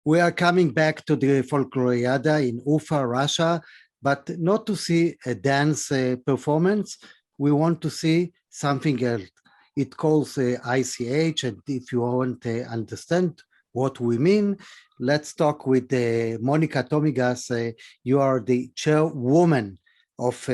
We are coming back to the Folkloriada in Ufa, Russia, but not to see a dance performance. We want to see something else. It calls ICH, and if you want to understand what we mean, let's talk with Monika Tomigas. You are the chairwoman of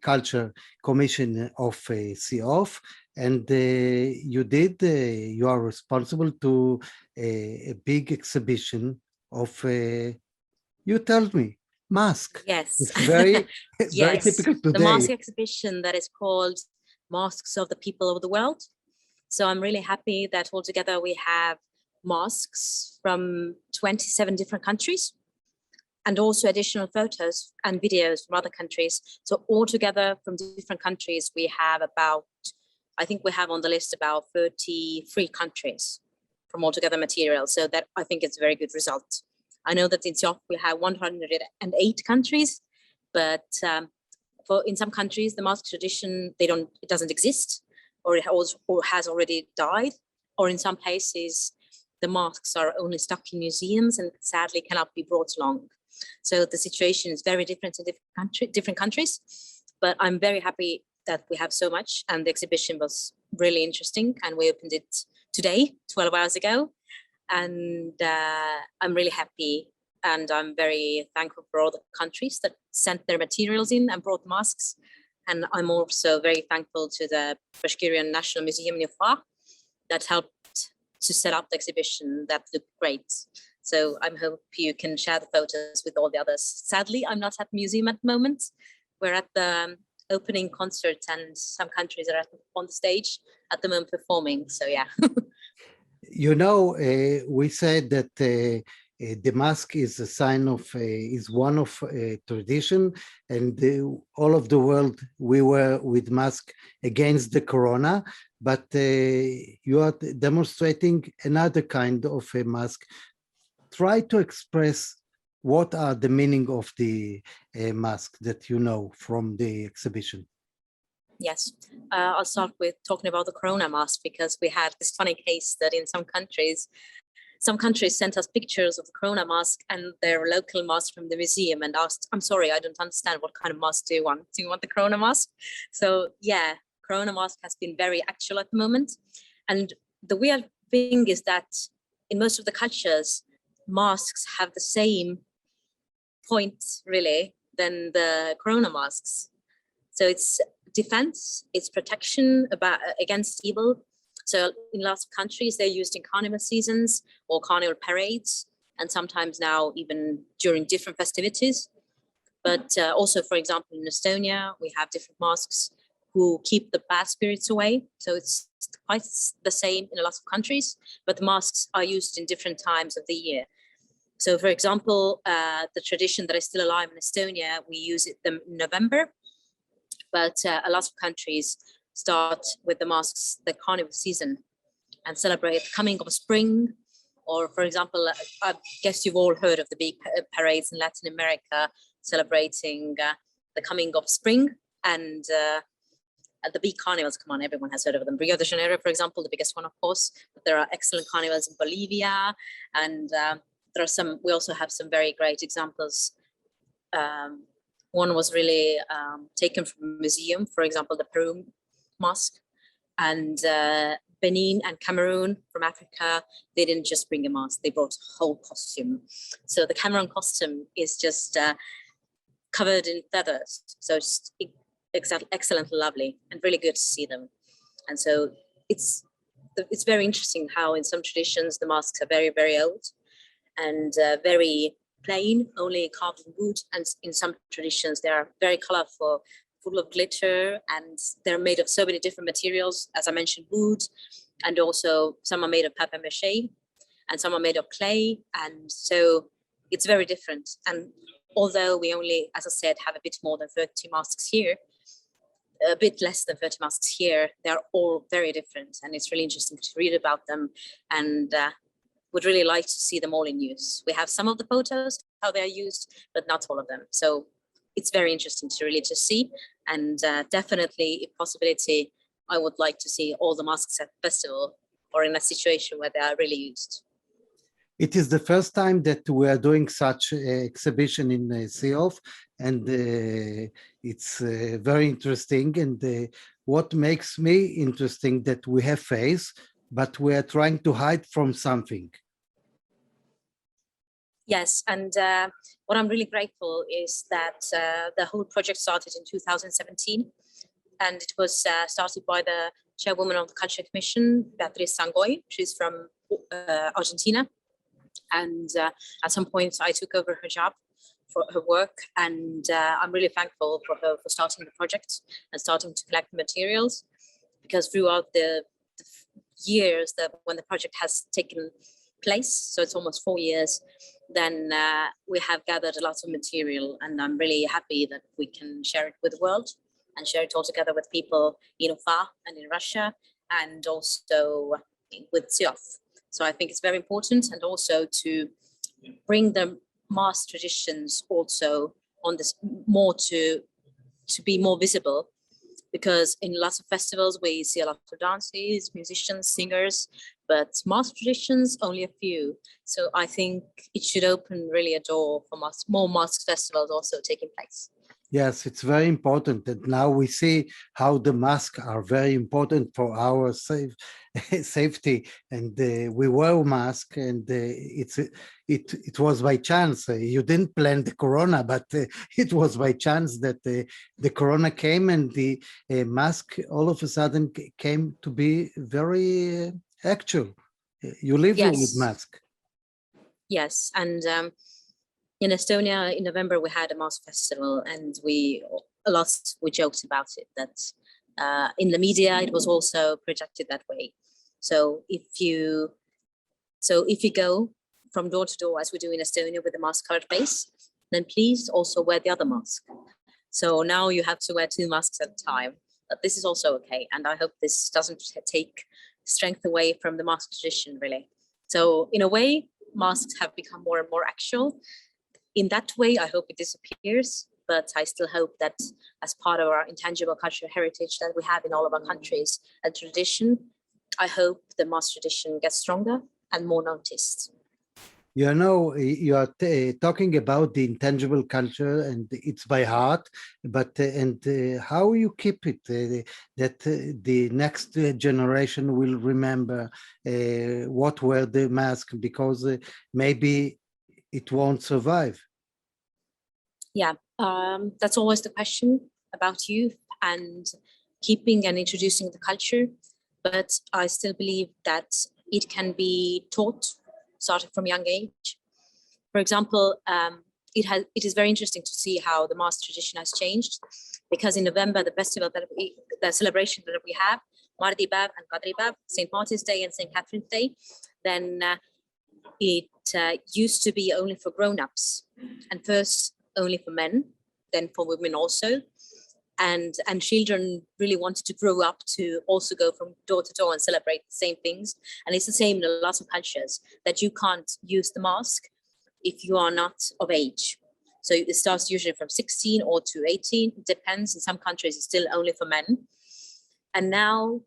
Culture Commission of CIOFF, and you are responsible to a big exhibition of, you told me, mask. Yes. It's very, very Yes. typical today. The mask exhibition that is called Masks of the People of the World. So I'm really happy that altogether we have masks from 27 different countries and also additional photos and videos from other countries. So altogether from different countries, we have about, I think we have on the list about 33 countries from altogether material. So that I think it's a very good result. I know that in CIOFF we have 108 countries, but in some countries, the mask tradition, it doesn't exist, or has already died, or in some places, the masks are only stuck in museums and sadly cannot be brought along. So the situation is very different in different countries, but I'm very happy that we have so much, and the exhibition was really interesting, and we opened it today, 12 hours ago, and I'm really happy, and I'm very thankful for all the countries that sent their materials in and brought masks. And I'm also very thankful to the Bashkirian National Museum in Ufa that helped to set up the exhibition that looked great. So I hope you can share the photos with all the others. Sadly, I'm not at the museum at the moment. We're at the opening concert, and some countries are on the stage at the moment performing. So yeah. You know, we said that the mask is a sign of, is one of tradition, and all of the world, we were with mask against the corona, but you are demonstrating another kind of a mask. Try to express what are the meaning of the mask that you know from the exhibition. Yes, I'll start with talking about the corona mask, because we had this funny case that in some countries sent us pictures of the corona mask and their local mask from the museum and asked, I'm sorry, I don't understand, what kind of mask do you want? Do you want the corona mask? So yeah, corona mask has been very actual at the moment. And the weird thing is that in most of the cultures, masks have the same point really than the corona masks. So it's defense, it's protection against evil. So in lots of countries, they're used in carnival seasons or carnival parades, and sometimes now even during different festivities. But also, for example, in Estonia, we have different masks who keep the bad spirits away. So it's quite the same in a lot of countries, but the masks are used in different times of the year. So for example, the tradition that is still alive in Estonia, we use them in November, but a lot of countries start with the masks, the carnival season, and celebrate the coming of spring. Or for example, I guess you've all heard of the big parades in Latin America celebrating the coming of spring, and the big carnivals, come on, everyone has heard of them. Rio de Janeiro, for example, the biggest one, of course, but there are excellent carnivals in Bolivia, and there are some, we also have some very great examples. One was really taken from a museum, for example, the Peru mask, and Benin and Cameroon from Africa, they didn't just bring a mask, they brought a whole costume. So the Cameroon costume is just covered in feathers. So it's excellent, lovely, and really good to see them. And so it's very interesting how in some traditions, the masks are very, very old and very plain, only carved in wood, and in some traditions they are very colorful, full of glitter, and they're made of so many different materials, as I mentioned, wood, and also some are made of papier mâché, and some are made of clay, and so it's very different. And although we only, as I said, have a bit more than 30 masks here, a bit less than 30 masks here, they're all very different, and it's really interesting to read about them, and would really like to see them all in use. We have some of the photos, how they're used, but not all of them. So it's very interesting to really just see, and definitely, if possibility, I would like to see all the masks at the festival or in a situation where they are really used. It is the first time that we are doing such exhibition in CIOFF, and it's very interesting. And what makes me interesting that we have face, but we are trying to hide from something. Yes, and what I'm really grateful is that the whole project started in 2017, and it was started by the chairwoman of the Culture Commission, Beatriz Sangoy. She's from Argentina. And at some point I took over her job for her work, and I'm really thankful for her for starting the project and starting to collect materials, because throughout the years that when the project has taken place, so it's almost 4 years, then we have gathered a lot of material, and I'm really happy that we can share it with the world and share it all together with people in Ufa and in Russia, and also with CIOFF. So I think it's very important, and also to bring the mass traditions also on this more to be more visible, because in lots of festivals we see a lot of dancers, musicians, singers, but mass traditions only a few. So I think it should open really a door for more mass festivals also taking place. Yes, it's very important that now we see how the masks are very important for our safety, and we wear masks, and it was by chance. You didn't plan the corona, but it was by chance that the corona came, and the mask all of a sudden came to be very actual. You live with mask. Yes, and in Estonia, in November, we had a mask festival, and we joked about it, that in the media it was also projected that way. So if you go from door to door, as we do in Estonia, with a mask card base, then please also wear the other mask. So now you have to wear 2 masks at a time. But this is also okay, and I hope this doesn't take strength away from the mask tradition, really. So in a way, masks have become more and more actual. In that way, I hope it disappears, but I still hope that as part of our intangible cultural heritage that we have in all of our countries and tradition, I hope the mask tradition gets stronger and more noticed. You know, you are talking about the intangible culture, and it's by heart, but how you keep it, that the next generation will remember what were the masks, because maybe it won't survive. Yeah, that's always the question about youth and keeping and introducing the culture. But I still believe that it can be taught starting from a young age. For example, it is very interesting to see how the mask tradition has changed, because in November, the celebration that we have, Mardi Bav and Qadri Bav, St. Martin's Day and St. Catherine's Day, then it used to be only for grown-ups, and first only for men, then for women also. And children really wanted to grow up to also go from door to door and celebrate the same things. And it's the same in a lot of cultures, that you can't use the mask if you are not of age. So it starts usually from 16 or to 18. It depends. In some countries, it's still only for men. And now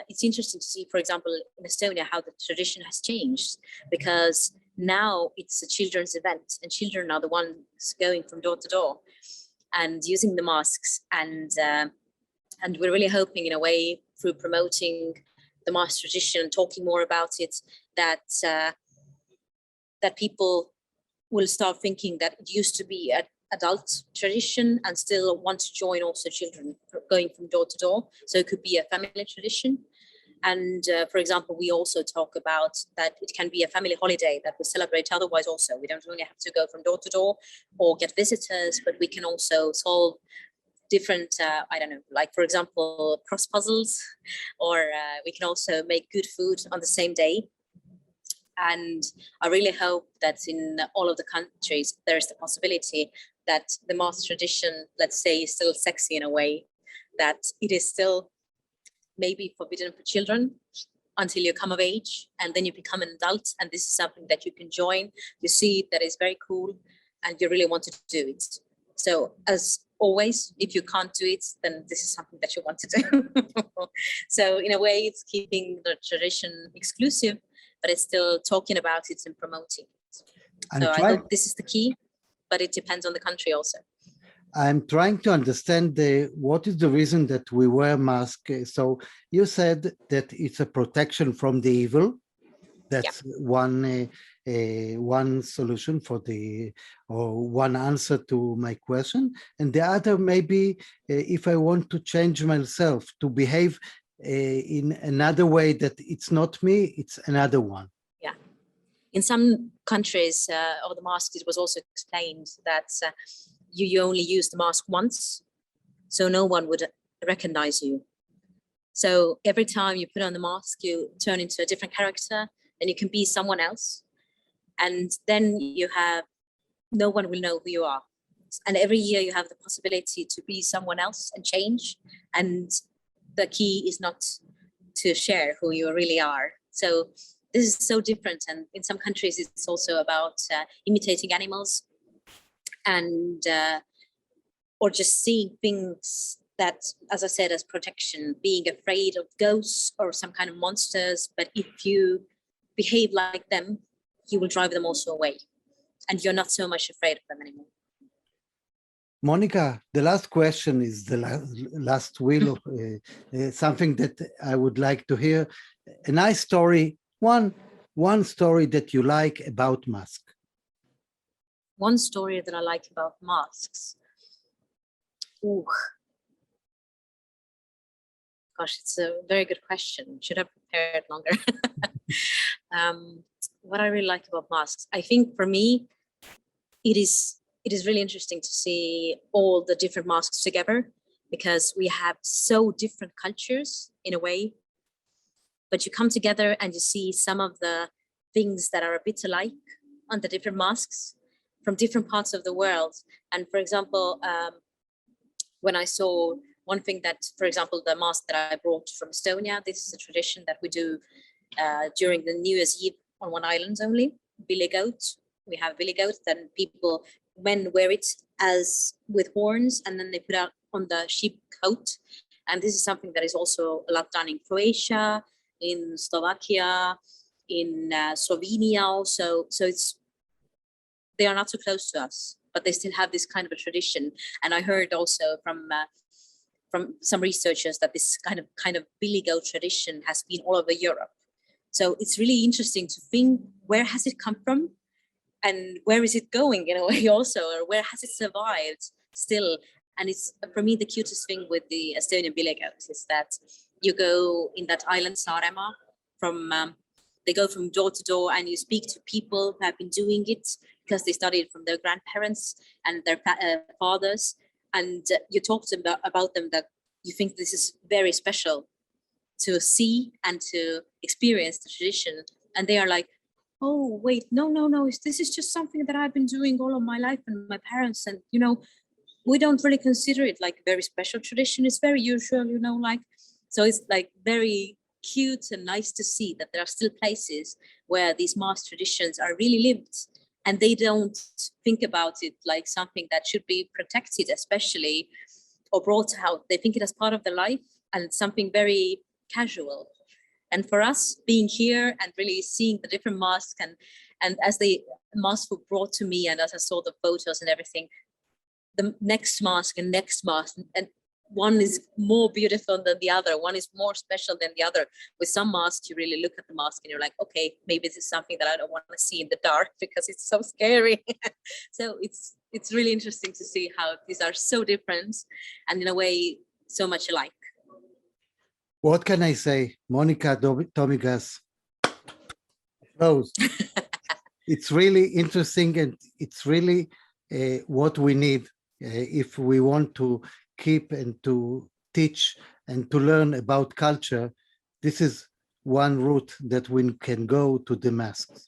it's interesting to see, for example, in Estonia, how the tradition has changed, because now it's a children's event, and children are the ones going from door to door and using the masks, and we're really hoping, in a way, through promoting the mask tradition, talking more about it, that that people will start thinking that it used to be an adult tradition, and still want to join also children going from door to door. So it could be a family tradition. And for example, we also talk about that it can be a family holiday that we celebrate otherwise also. We don't only have to go from door to door or get visitors, but we can also solve different, I don't know, like for example, cross puzzles, or we can also make good food on the same day. And I really hope that in all of the countries, there's the possibility that the mask tradition, let's say, is still sexy in a way, that it is still maybe forbidden for children until you come of age, and then you become an adult, and this is something that you can join. You see it, that is very cool, and you really want to do it. So as always, if you can't do it, then this is something that you want to do. So in a way, it's keeping the tradition exclusive, but it's still talking about it and promoting it. I'm So I trying- hope this is the key, but it depends on the country also. I'm trying to understand what is the reason that we wear masks. So you said that it's a protection from the evil. That's one solution for or one answer to my question. And the other, maybe if I want to change myself, to behave in another way, that it's not me, it's another one. Yeah. In some countries, or the mask, it was also explained that you only use the mask once, so no one would recognize you. So every time you put on the mask, you turn into a different character, and you can be someone else. And then no one will know who you are. And every year you have the possibility to be someone else and change. And the key is not to share who you really are. So this is so different. And in some countries, it's also about imitating animals and or just seeing things that, as I said, as protection, being afraid of ghosts or some kind of monsters. But if you behave like them, you will drive them also away. And you're not so much afraid of them anymore. Monika, the last question is the last wheel of something that I would like to hear. A nice story, one story that you like about mask. One story that I like about masks. Ooh. Gosh, it's a very good question. Should have prepared longer. What I really like about masks, I think for me, it is really interesting to see all the different masks together, because we have so different cultures in a way, but you come together and you see some of the things that are a bit alike on the different masks from different parts of the world. And for example, when I saw one thing that, for example, the mask that I brought from Estonia, this is a tradition that we do during the New Year's Eve on one island only, billy goat. We have billy goat, then men wear it as with horns, and then they put out on the sheep coat. And this is something that is also a lot done in Croatia, in Slovakia, in Slovenia also. So they are not so close to us, but they still have this kind of a tradition. And I heard also from some researchers that this kind of billy goat tradition has been all over Europe. So it's really interesting to think, where has it come from? And where is it going in a way also, or where has it survived still? And it's, for me, the cutest thing with the Estonian billy goat is that you go in that island, Saaremaa, they go from door to door, and you speak to people who have been doing it because they studied from their grandparents and their fathers. And you talk to them about them, that you think this is very special to see and to experience the tradition. And they are like, oh, wait, no, this is just something that I've been doing all of my life, and my parents, and, we don't really consider it like a very special tradition. It's very usual, so it's like very cute and nice to see that there are still places where these mask traditions are really lived, and they don't think about it like something that should be protected, especially, or brought out. They think it as part of their life and something very casual. And for us, being here and really seeing the different masks, and as the masks were brought to me, and as I saw the photos and everything, the next mask, and one is more beautiful than the other, one is more special than the other. With some masks, you really look at the mask and you're like, okay, maybe this is something that I don't want to see in the dark because it's so scary. So it's really interesting to see how these are so different and in a way so much alike. What can I say? Monika Tomigas. Rose. It's really interesting, and it's really what we need if we want to keep and to teach and to learn about culture. This is one route that we can go to the masks.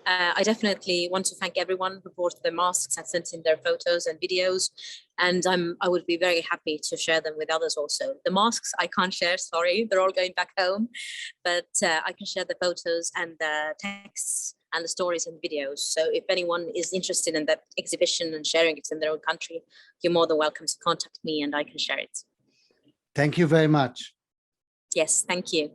I definitely want to thank everyone who brought their masks and sent in their photos and videos. And I would be very happy to share them with others also. The masks I can't share, sorry, they're all going back home. But I can share the photos and the texts and the stories and videos. So if anyone is interested in that exhibition and sharing it in their own country, you're more than welcome to contact me and I can share it. Thank you very much. Yes, thank you.